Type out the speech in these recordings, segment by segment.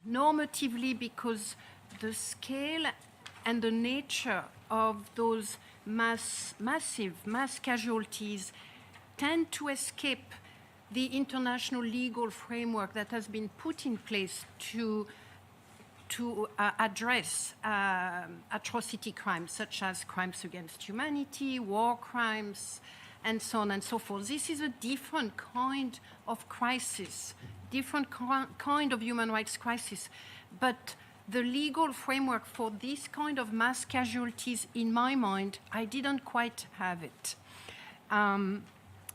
Normatively, because the scale and the nature of those massive mass casualties tend to escape the international legal framework that has been put in place to address atrocity crimes, such as crimes against humanity, war crimes, and so on and so forth. This is a different kind of crisis, different kind of human rights crisis. But the legal framework for this kind of mass casualties, in my mind, I didn't quite have it. And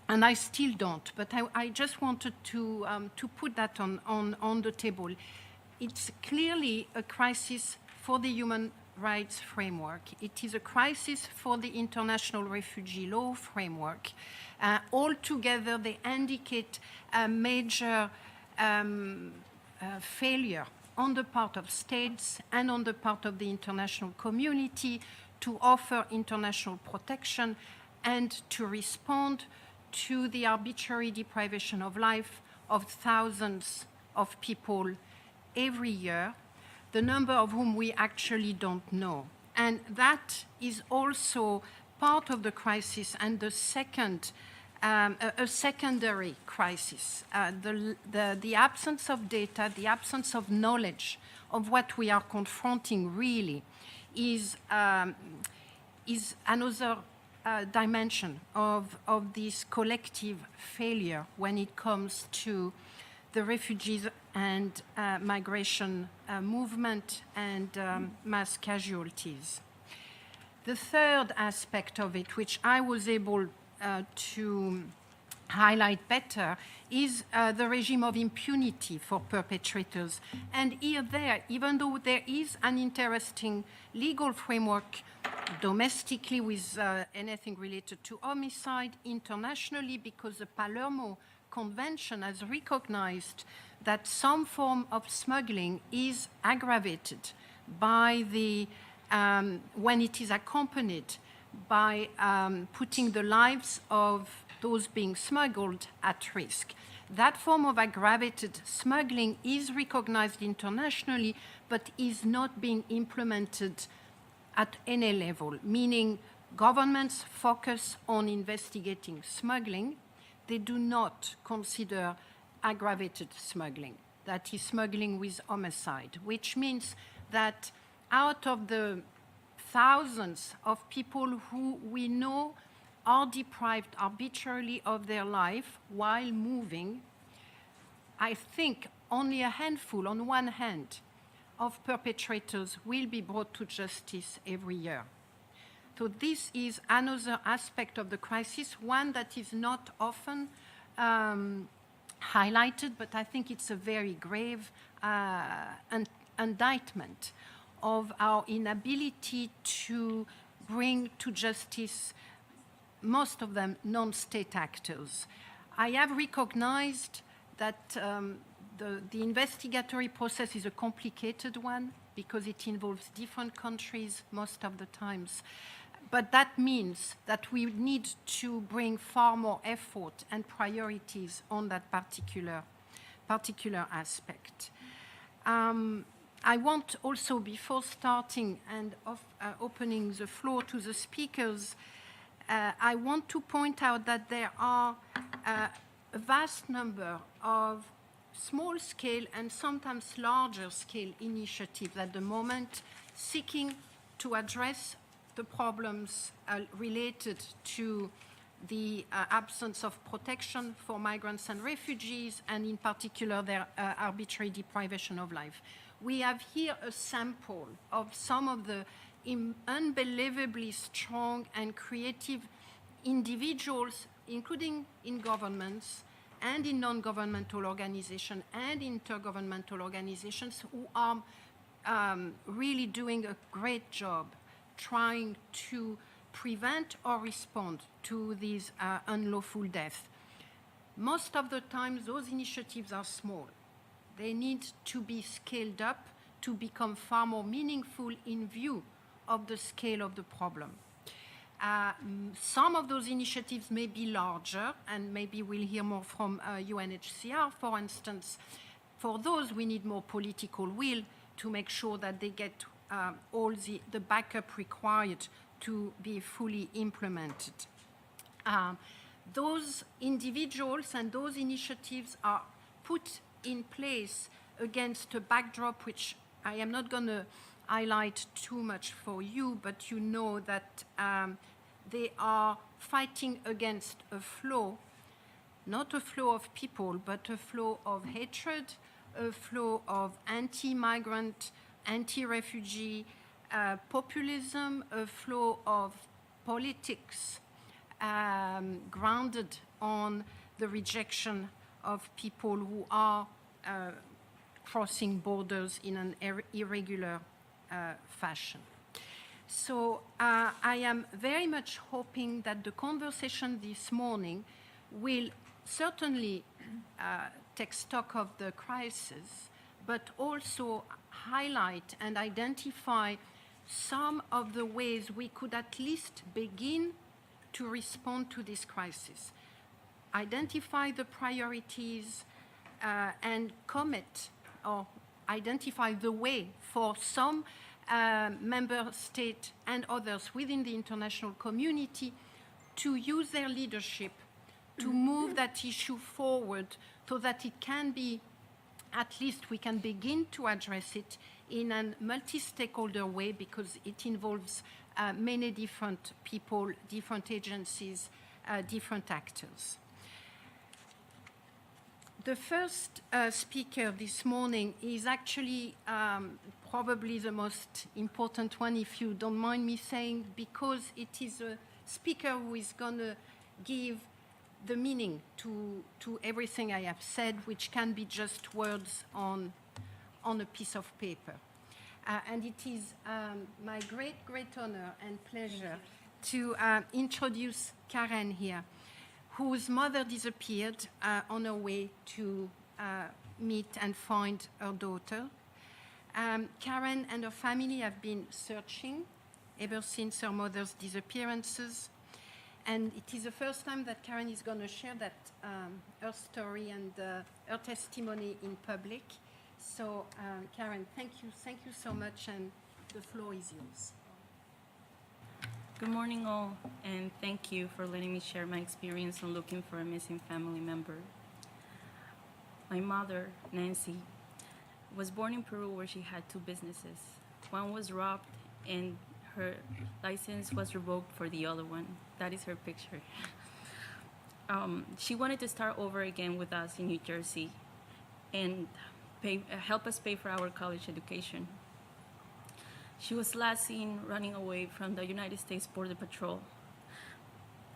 I still don't, but I just wanted to put that on the table. It's clearly a crisis for the human rights framework. It is a crisis for the international refugee law framework. Altogether, they indicate a major failure on the part of states and on the part of the international community to offer international protection and to respond to the arbitrary deprivation of life of thousands of people every year, the number of whom we actually don't know. And that is also part of the crisis and the second, a secondary crisis. The absence of data, the absence of knowledge of what we are confronting really is another dimension of this collective failure when it comes to the refugees and migration movement and mass casualties. The third aspect of it, which I was able to highlight better, is the regime of impunity for perpetrators. And there, even though there is an interesting legal framework domestically with anything related to homicide, internationally, because the Palermo Convention has recognized that some form of smuggling is aggravated by when it is accompanied by putting the lives of those being smuggled at risk. That form of aggravated smuggling is recognized internationally, but is not being implemented at any level, meaning governments focus on investigating smuggling. They do not consider aggravated smuggling, that is smuggling with homicide, which means that out of the thousands of people who we know are deprived arbitrarily of their life while moving, I think only a handful, on one hand, of perpetrators will be brought to justice every year. So this is another aspect of the crisis, one that is not often highlighted, but I think it's a very grave indictment of our inability to bring to justice most of them non-state actors. I have recognized that the investigatory process is a complicated one because it involves different countries most of the times. But that means that we need to bring far more effort and priorities on that particular aspect. I want also, before starting and opening the floor to the speakers, I want to point out that there are a vast number of small-scale and sometimes larger-scale initiatives at the moment seeking to address the problems related to the absence of protection for migrants and refugees, and in particular their arbitrary deprivation of life. We have here a sample of some of the unbelievably strong and creative individuals, including in governments and in non-governmental organizations and intergovernmental organizations, who are really doing a great job trying to prevent or respond to these unlawful deaths. Most of the time, those initiatives are small. They need to be scaled up to become far more meaningful in view of the scale of the problem. Some of those initiatives may be larger, and maybe we'll hear more from UNHCR, for instance. For those, we need more political will to make sure that they get all the backup required to be fully implemented. Those individuals and those initiatives are put in place against a backdrop which I am not going to highlight too much for you, but you know that they are fighting against a flow, not a flow of people, but a flow of hatred, a flow of anti-migrant, anti-refugee populism, a flow of politics grounded on the rejection of people who are crossing borders in an irregular fashion. So I am very much hoping that the conversation this morning will certainly take stock of the crisis, but also highlight and identify some of the ways we could at least begin to respond to this crisis. Identify the priorities and commit or identify the way for some member state and others within the international community to use their leadership to move that issue forward so that it can be, at least we can begin to address it in a multi-stakeholder way, because it involves many different people, different agencies, different actors. The first speaker this morning is actually probably the most important one, if you don't mind me saying, because it is a speaker who is going to give the meaning to everything I have said, which can be just words on a piece of paper. And it is my great, great honor and pleasure to introduce Karen here, whose mother disappeared on her way to meet and find her daughter. Karen and her family have been searching ever since her mother's disappearances. And it is the first time that Karen is going to share that her story and her testimony in public. So, Karen, thank you so much, and the floor is yours. Good morning, all, and thank you for letting me share my experience on looking for a missing family member. My mother, Nancy, was born in Peru, where she had two businesses. One was robbed, and her license was revoked for the other one. That is her picture. She wanted to start over again with us in New Jersey and help us pay for our college education. She was last seen running away from the United States Border Patrol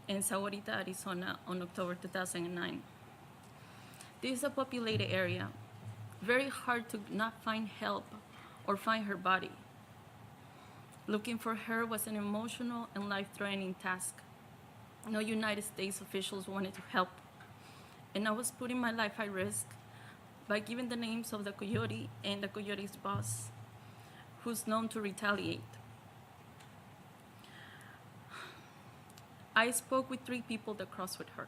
in Sahuarita, Arizona on October 2009. This is a populated area. Very hard to not find help or find her body. Looking for her was an emotional and life-threatening task. No United States officials wanted to help, and I was putting my life at risk by giving the names of the coyote and the coyote's boss, who's known to retaliate. I spoke with 3 people that crossed with her.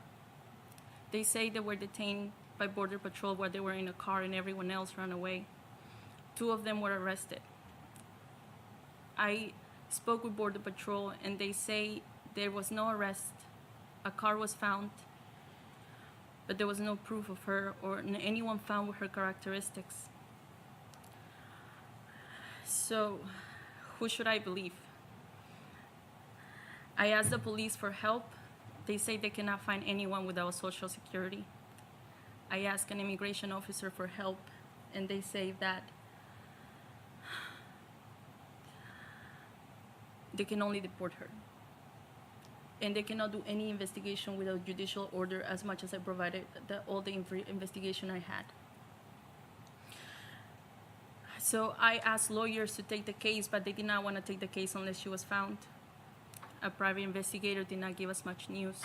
They say they were detained by Border Patrol while they were in a car and everyone else ran away. 2 of them were arrested. I spoke with Border Patrol and they say there was no arrest. A car was found, but there was no proof of her or anyone found with her characteristics. So, who should I believe? I asked the police for help. They say they cannot find anyone without Social Security. I asked an immigration officer for help, and they say that they can only deport her. And they cannot do any investigation without judicial order, as much as I provided all the investigation I had. So I asked lawyers to take the case, but they did not want to take the case unless she was found. A private investigator did not give us much news.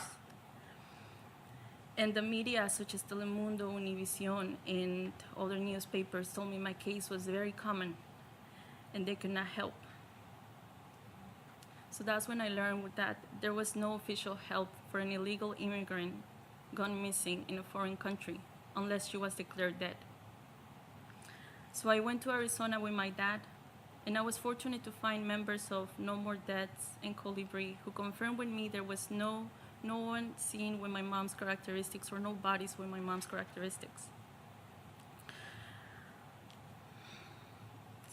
And the media, such as Telemundo, Univision, and other newspapers told me my case was very common and they could not help. So that's when I learned that there was no official help for an illegal immigrant gone missing in a foreign country unless she was declared dead. So I went to Arizona with my dad, and I was fortunate to find members of No More Deaths and Colibri who confirmed with me there was no one seen with my mom's characteristics or no bodies with my mom's characteristics.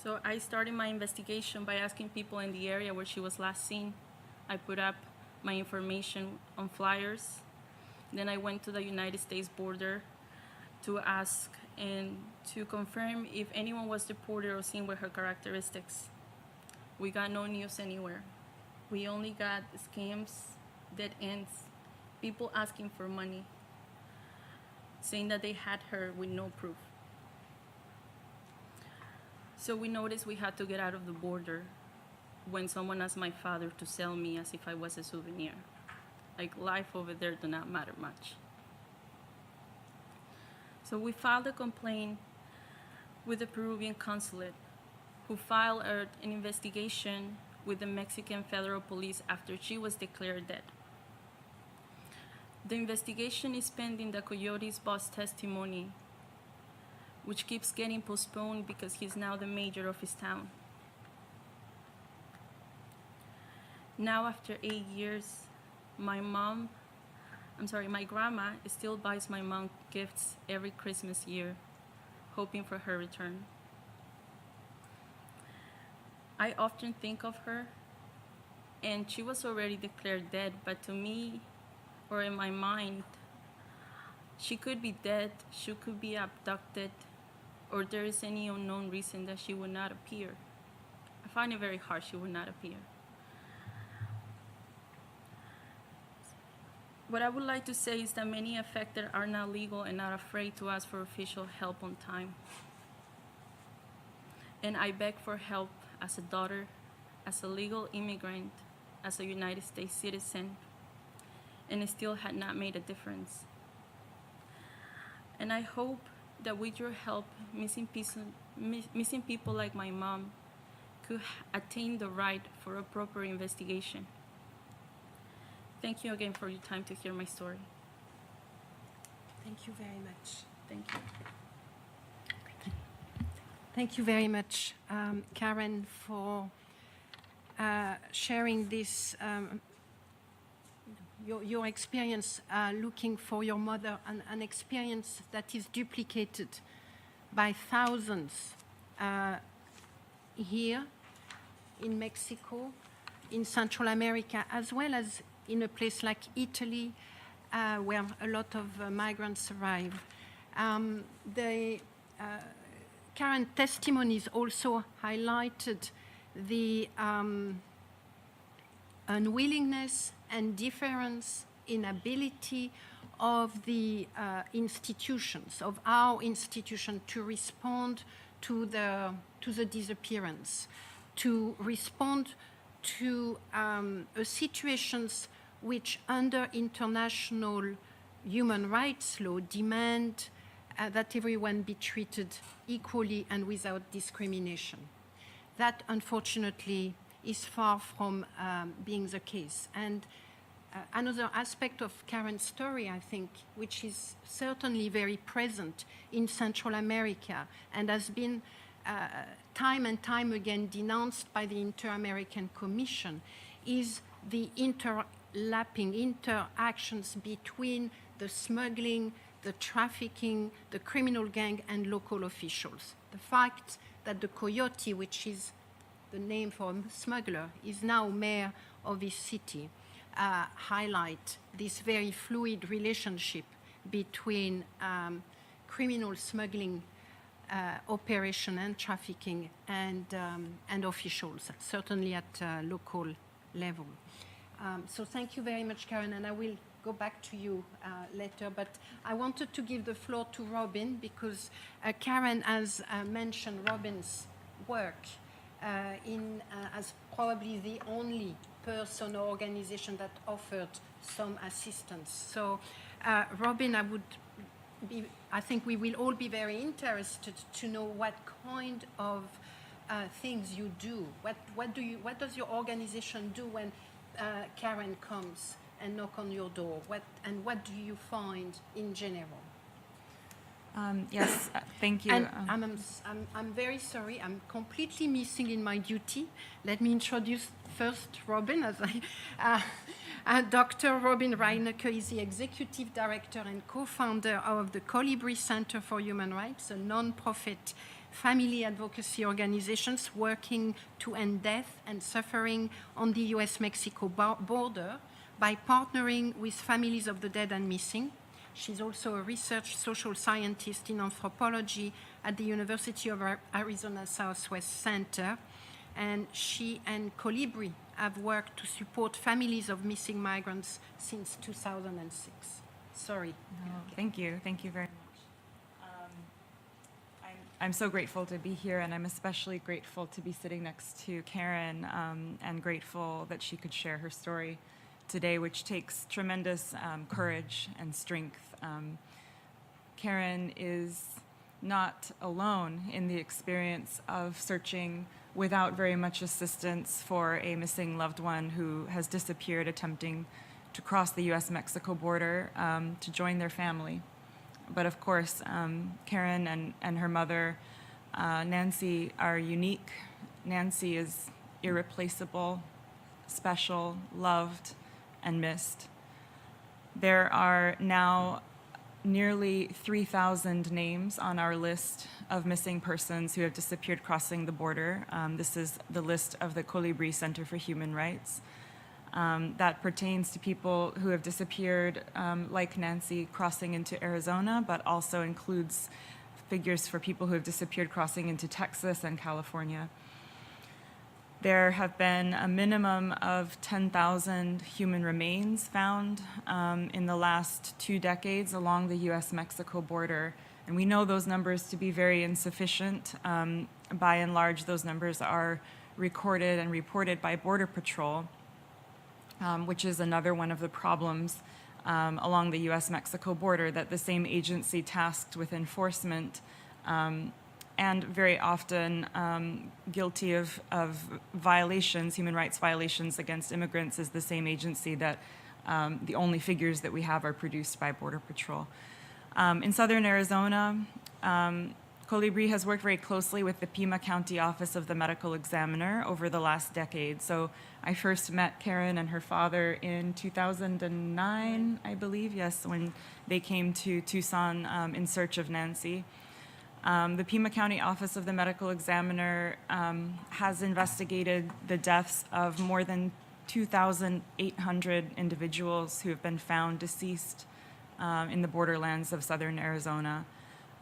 So I started my investigation by asking people in the area where she was last seen. I put up my information on flyers. Then I went to the United States border to ask and to confirm if anyone was deported or seen with her characteristics. We got no news anywhere. We only got scams, dead ends, people asking for money, saying that they had her with no proof. So we noticed we had to get out of the border when someone asked my father to sell me as if I was a souvenir. Like, life over there did not matter much. So we filed a complaint with the Peruvian consulate, who filed an investigation with the Mexican federal police after she was declared dead. The investigation is pending the Coyote's boss testimony, which keeps getting postponed because he's now the mayor of his town. Now, after 8 years, my grandma still buys my mom gifts every Christmas year, hoping for her return. I often think of her, and she was already declared dead, but to me, or in my mind, she could be dead, she could be abducted, or there is any unknown reason that she would not appear. I find it very hard she would not appear. What I would like to say is that many affected are not legal and not afraid to ask for official help on time. And I beg for help as a daughter, as a legal immigrant, as a United States citizen, and it still had not made a difference. And I hope that with your help, missing people like my mom could attain the right for a proper investigation. Thank you again for your time to hear my story. Thank you very much. Thank you. Thank you very much, Karen, for sharing this, your experience looking for your mother, an experience that is duplicated by thousands here in Mexico, in Central America, as well as in a place like Italy, where a lot of migrants arrive. The current testimonies also highlighted the unwillingness and difference in ability of the institutions, of our institution, to respond to the disappearance, to respond to situations which under international human rights law demand that everyone be treated equally and without discrimination. That, unfortunately, is far from being the case. And another aspect of Karen's story, I think, which is certainly very present in Central America and has been time and time again denounced by the Inter-American Commission, is the interactions between the smuggling, the trafficking, the criminal gang, and local officials. The fact that the Coyote, which is the name for a smuggler, is now mayor of this city, highlight this very fluid relationship between criminal smuggling operation and trafficking and officials, certainly at local level. So thank you very much, Karen, and I will go back to you later, but I wanted to give the floor to Robin because Karen has mentioned Robin's work as probably the only person or organization that offered some assistance. So Robin, I think we will all be very interested to know what kind of things you do? What does your organization do when Karen comes and knock on your door? What do you find in general? Yes, thank you. And I'm very sorry, I'm completely missing in my duty. Let me introduce first Robin, as Dr. Robin Reinecke is the Executive Director and co-founder of the Colibri Center for Human Rights, a non-profit family advocacy organization working to end death and suffering on the US-Mexico border by partnering with families of the dead and missing. She's also a research social scientist in anthropology at the University of Arizona Southwest Center. And she and Colibri have worked to support families of missing migrants since 2006. Sorry. No, thank you. Thank you very much. I'm so grateful to be here, and I'm especially grateful to be sitting next to Karen, and grateful that she could share her story today, which takes tremendous courage and strength. Karen is not alone in the experience of searching without very much assistance for a missing loved one who has disappeared attempting to cross the US-Mexico border to join their family. But of course, Karen and her mother, Nancy, are unique. Nancy is irreplaceable, special, loved, and missed. There are now nearly 3,000 names on our list of missing persons who have disappeared crossing the border. This is the list of the Colibri Center for Human Rights. That pertains to people who have disappeared, like Nancy, crossing into Arizona, but also includes figures for people who have disappeared crossing into Texas and California. There have been a minimum of 10,000 human remains found in the last 2 decades along the US-Mexico border. And we know those numbers to be very insufficient. By and large, those numbers are recorded and reported by Border Patrol, which is another one of the problems along the US-Mexico border, that the same agency tasked with enforcement and very often guilty of violations, human rights violations against immigrants, is the same agency that the only figures that we have are produced by Border Patrol. In southern Arizona, Colibri has worked very closely with the Pima County Office of the Medical Examiner over the last decade. So I first met Karen and her father in 2009, I believe, yes, when they came to Tucson in search of Nancy. The Pima County Office of the Medical Examiner has investigated the deaths of more than 2,800 individuals who have been found deceased in the borderlands of southern Arizona.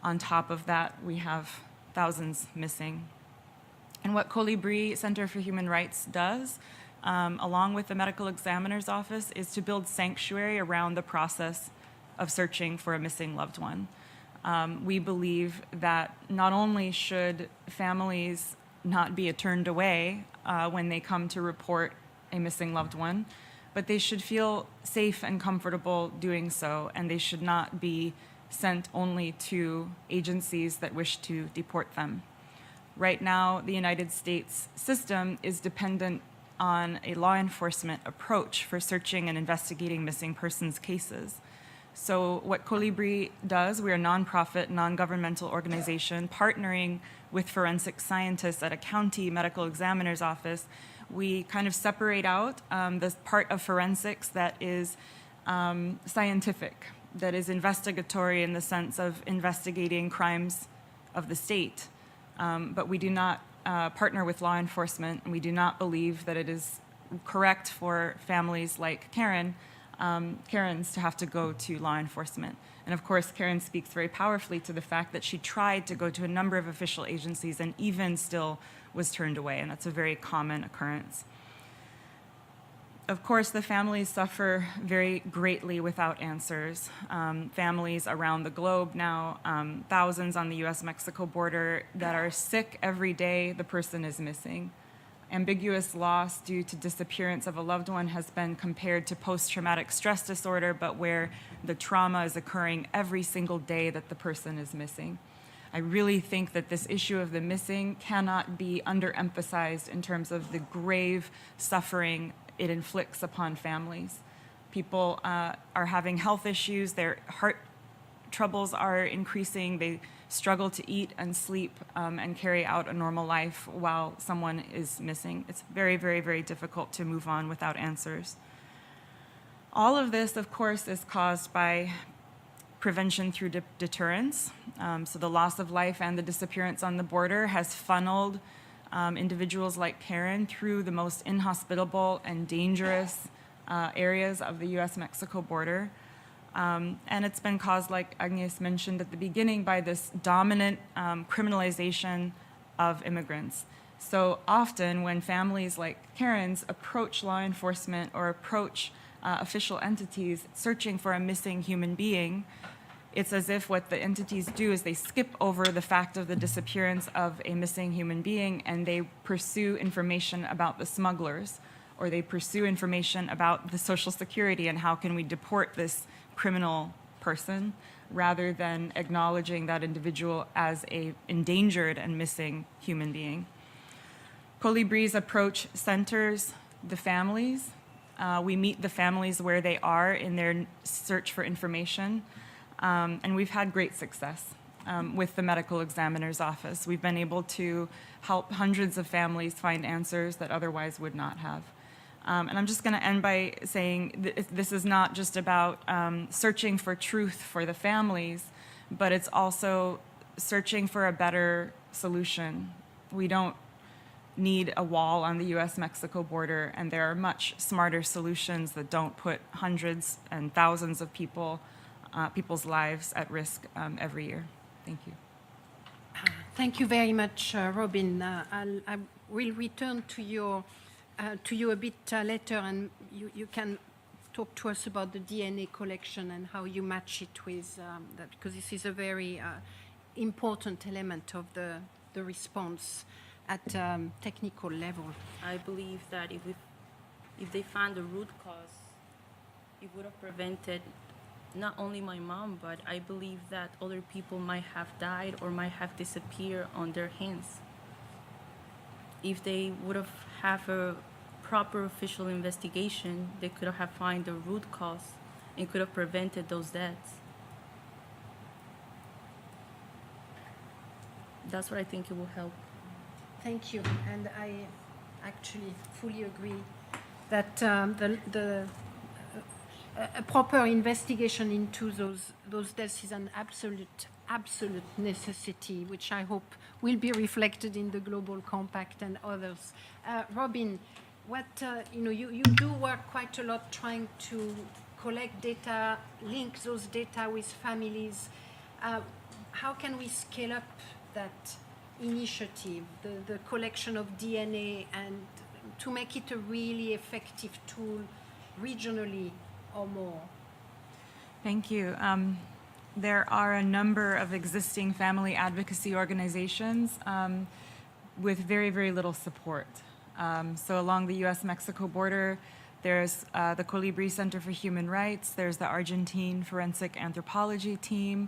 On top of that, we have thousands missing. And what Colibri Center for Human Rights does, along with the Medical Examiner's Office, is to build sanctuary around the process of searching for a missing loved one. We believe that not only should families not be turned away when they come to report a missing loved one, but they should feel safe and comfortable doing so, and they should not be sent only to agencies that wish to deport them. Right now, the United States system is dependent on a law enforcement approach for searching and investigating missing persons cases. So what Colibri does, we're a nonprofit, non-governmental organization partnering with forensic scientists at a county medical examiner's office. We kind of separate out the part of forensics that is scientific, that is investigatory in the sense of investigating crimes of the state. But we do not partner with law enforcement, and we do not believe that it is correct for families like Karen's to have to go to law enforcement. And of course, Karen speaks very powerfully to the fact that she tried to go to a number of official agencies and even still was turned away, and that's a very common occurrence. Of course, the families suffer very greatly without answers. Families around the globe now, thousands on the US-Mexico border, that are sick every day the person is missing. Ambiguous loss due to disappearance of a loved one has been compared to post-traumatic stress disorder, but where the trauma is occurring every single day that the person is missing. I really think that this issue of the missing cannot be underemphasized in terms of the grave suffering it inflicts upon families. People are having health issues, their heart troubles are increasing, they struggle to eat and sleep and carry out a normal life while someone is missing. It's very, very, very difficult to move on without answers. All of this, of course, is caused by prevention through deterrence. So the loss of life and the disappearance on the border has funneled individuals like Karen through the most inhospitable and dangerous areas of the US-Mexico border. And it's been caused, like Agnes mentioned at the beginning, by this dominant criminalization of immigrants. So often when families like Karen's approach law enforcement or approach official entities searching for a missing human being, it's as if what the entities do is they skip over the fact of the disappearance of a missing human being and they pursue information about the smugglers, or they pursue information about the Social Security and how can we deport this criminal person, rather than acknowledging that individual as a endangered and missing human being. Colibri's approach centers the families. We meet the families where they are in their search for information. And we've had great success with the medical examiner's office. We've been able to help hundreds of families find answers that otherwise would not have. And I'm just going to end by saying this is not just about searching for truth for the families, but it's also searching for a better solution. We don't need a wall on the US-Mexico border, and there are much smarter solutions that don't put hundreds and thousands of people's lives at risk every year. Thank you. Thank you very much, Robin. I will return to you a bit later, and you can talk to us about the DNA collection and how you match it with that, because this is a very important element of the response at technical level. I believe that if they found the root cause, it would have prevented not only my mom, but I believe that other people might have died or might have disappeared on their hands. If they would have a proper official investigation, they could have found the root cause and could have prevented those deaths. That's what I think it will help. Thank you, and I actually fully agree that a proper investigation into those deaths is an absolute necessity, which I hope will be reflected in the Global Compact and others. Robin, what you do work quite a lot trying to collect data, link those data with families. How can we scale up that initiative, the collection of DNA, and to make it a really effective tool regionally or more? Thank you. There are a number of existing family advocacy organizations with very, very little support. So along the US-Mexico border, there's the Colibri Center for Human Rights, there's the Argentine Forensic Anthropology team,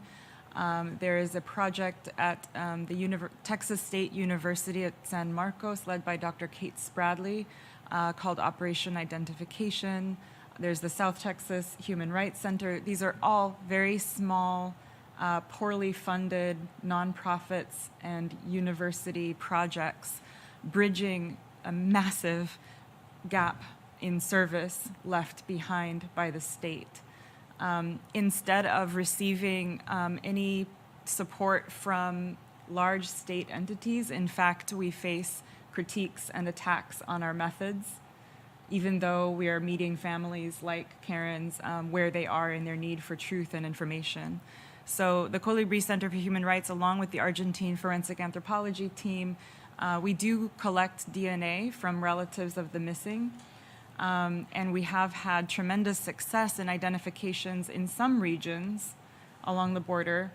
there is a project at the Texas State University at San Marcos led by Dr. Kate Spradley called Operation Identification. There's the South Texas Human Rights Center. These are all very small, poorly funded nonprofits and university projects bridging a massive gap in service left behind by the state. Instead of receiving any support from large state entities, in fact, we face critiques and attacks on our methods, even though we are meeting families like Karen's where they are in their need for truth and information. So the Colibri Center for Human Rights, along with the Argentine Forensic Anthropology team, we do collect DNA from relatives of the missing. And we have had tremendous success in identifications in some regions along the border.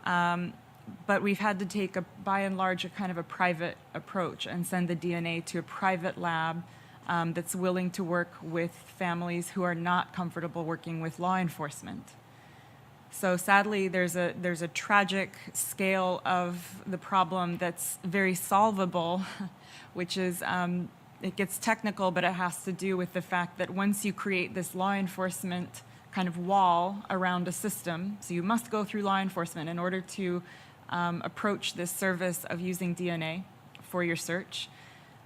But we've had to take, by and large, a kind of a private approach and send the DNA to a private lab that's willing to work with families who are not comfortable working with law enforcement. So sadly, there's a tragic scale of the problem that's very solvable, which is it gets technical, but it has to do with the fact that once you create this law enforcement kind of wall around a system, so you must go through law enforcement in order to approach this service of using DNA for your search.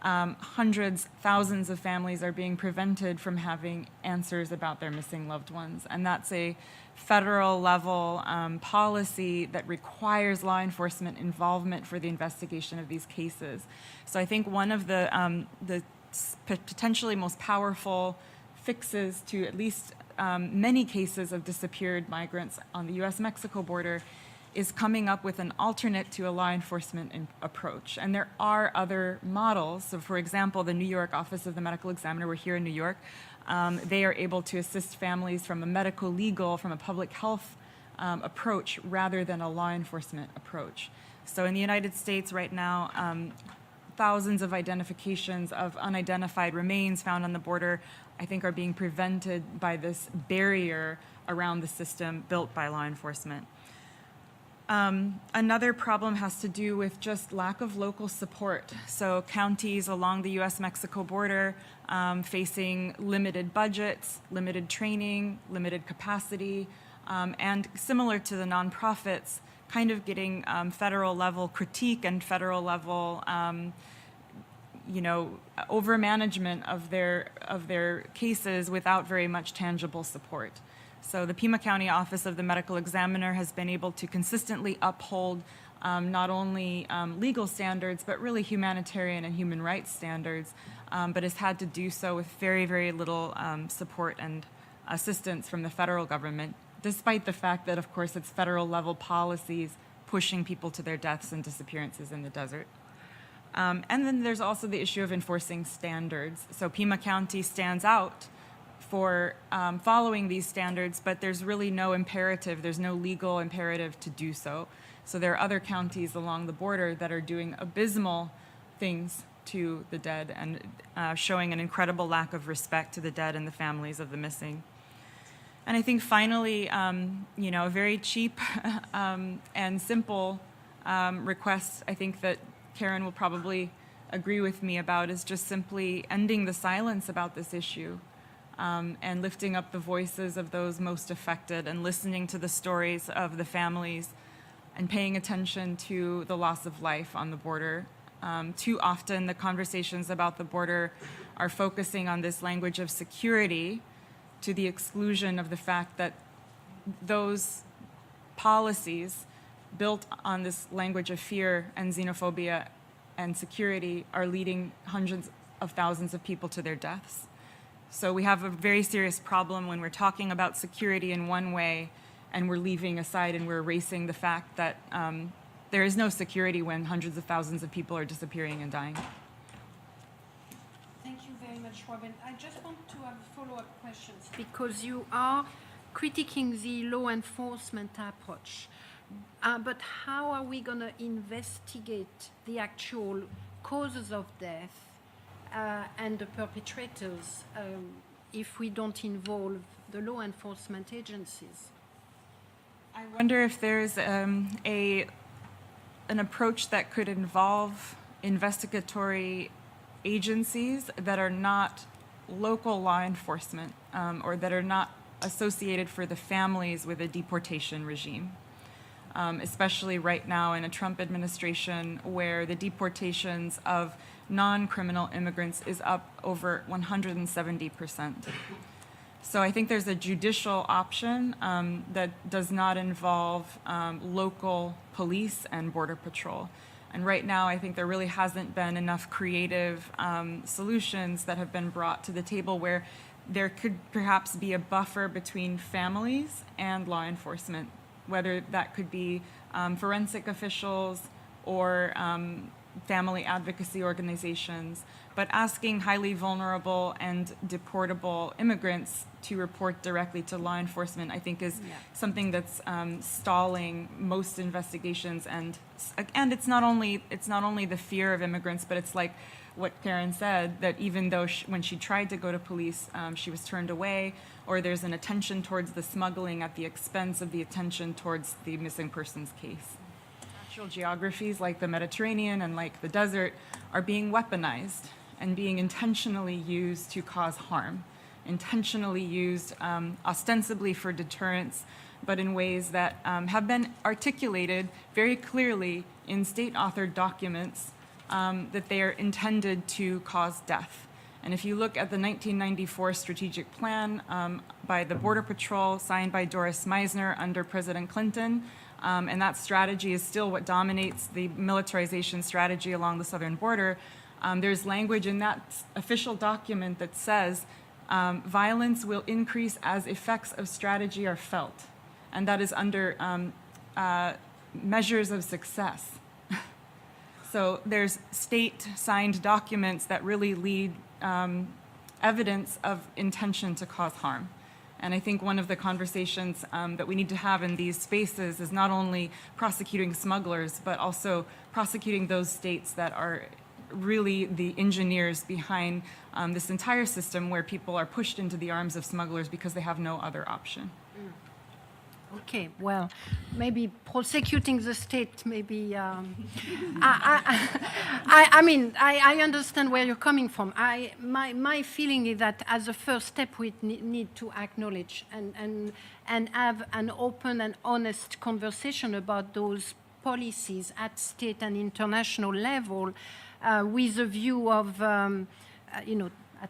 Hundreds, thousands of families are being prevented from having answers about their missing loved ones. And that's a federal level policy that requires law enforcement involvement for the investigation of these cases. So I think one of the potentially most powerful fixes to at least many cases of disappeared migrants on the US-Mexico border is coming up with an alternate to a law enforcement approach. And there are other models. So for example, the New York Office of the Medical Examiner, we're here in New York, they are able to assist families from a medical legal, from a public health approach rather than a law enforcement approach. So in the United States right now, thousands of identifications of unidentified remains found on the border, I think, are being prevented by this barrier around the system built by law enforcement. Another problem has to do with just lack of local support. So counties along the US-Mexico border facing limited budgets, limited training, limited capacity, and similar to the nonprofits, kind of getting federal level critique and federal level overmanagement of their cases without very much tangible support. So the Pima County Office of the Medical Examiner has been able to consistently uphold not only legal standards, but really humanitarian and human rights standards, but has had to do so with very, very little support and assistance from the federal government, despite the fact that, of course, it's federal level policies pushing people to their deaths and disappearances in the desert. And then there's also the issue of enforcing standards. So Pima County stands out for following these standards, but there's really no imperative, there's no legal imperative to do so. So there are other counties along the border that are doing abysmal things to the dead and showing an incredible lack of respect to the dead and the families of the missing. And I think finally, a very cheap and simple request, I think that Karen will probably agree with me about, is just simply ending the silence about this issue. And lifting up the voices of those most affected and listening to the stories of the families and paying attention to the loss of life on the border. Too often the conversations about the border are focusing on this language of security to the exclusion of the fact that those policies built on this language of fear and xenophobia and security are leading hundreds of thousands of people to their deaths. So we have a very serious problem when we're talking about security in one way and we're leaving aside and we're erasing the fact that there is no security when hundreds of thousands of people are disappearing and dying. Thank you very much, Robin. I just want to have follow-up questions because you are critiquing the law enforcement approach. But how are we going to investigate the actual causes of death and the perpetrators if we don't involve the law enforcement agencies? I wonder if there's an approach that could involve investigatory agencies that are not local law enforcement or that are not associated for the families with a deportation regime. Especially right now in a Trump administration where the deportations of non-criminal immigrants is up over 170%. So I think there's a judicial option that does not involve local police and border patrol. And right now I think there really hasn't been enough creative solutions that have been brought to the table where there could perhaps be a buffer between families and law enforcement, whether that could be forensic officials or family advocacy organizations, but asking highly vulnerable and deportable immigrants to report directly to law enforcement, I think is something that's stalling most investigations. And it's not only the fear of immigrants, but it's like what Karen said, that even though when she tried to go to police, she was turned away, or there's an attention towards the smuggling at the expense of the attention towards the missing persons case. Natural geographies like the Mediterranean and like the desert are being weaponized and being intentionally used to cause harm, intentionally used ostensibly for deterrence, but in ways that have been articulated very clearly in state-authored documents that they are intended to cause death. And if you look at the 1994 strategic plan by the Border Patrol, signed by Doris Meisner under President Clinton, and that strategy is still what dominates the militarization strategy along the southern border, there's language in that official document that says violence will increase as effects of strategy are felt. And that is under measures of success. So there's state-signed documents that really lead evidence of intention to cause harm. And I think one of the conversations that we need to have in these spaces is not only prosecuting smugglers, but also prosecuting those states that are really the engineers behind this entire system where people are pushed into the arms of smugglers because they have no other option. Okay, well, maybe prosecuting the state, maybe. I mean, I understand where you're coming from. My feeling is that as a first step, we need to acknowledge and have an open and honest conversation about those policies at state and international level, with a view of, at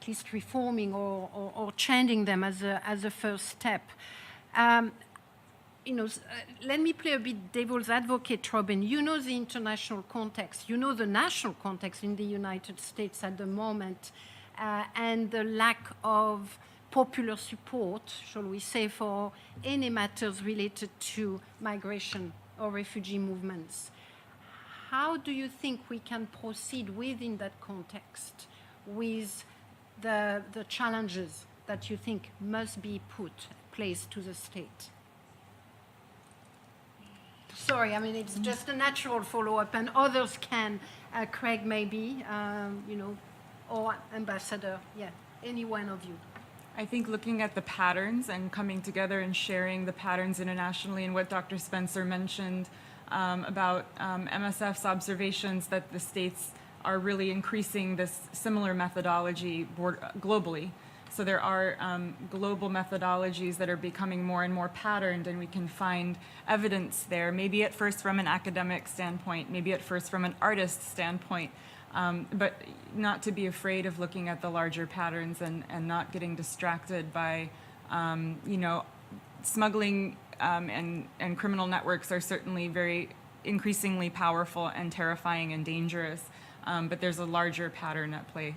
least reforming or changing them as a first step. Let me play a bit devil's advocate, Robin. You know the international context. You know the national context in the United States at the moment, and the lack of popular support, shall we say, for any matters related to migration or refugee movements. How do you think we can proceed within that context with the challenges that you think must be placed to the state? Sorry, I mean, it's just a natural follow-up, and others can, Craig maybe, or Ambassador, yeah, any one of you. I think looking at the patterns and coming together and sharing the patterns internationally, and what Dr. Spencer mentioned about MSF's observations that the states are really increasing this similar methodology globally. So there are global methodologies that are becoming more and more patterned, and we can find evidence there, maybe at first from an academic standpoint, maybe at first from an artist standpoint, but not to be afraid of looking at the larger patterns and not getting distracted by, smuggling and criminal networks are certainly very increasingly powerful and terrifying and dangerous, but there's a larger pattern at play.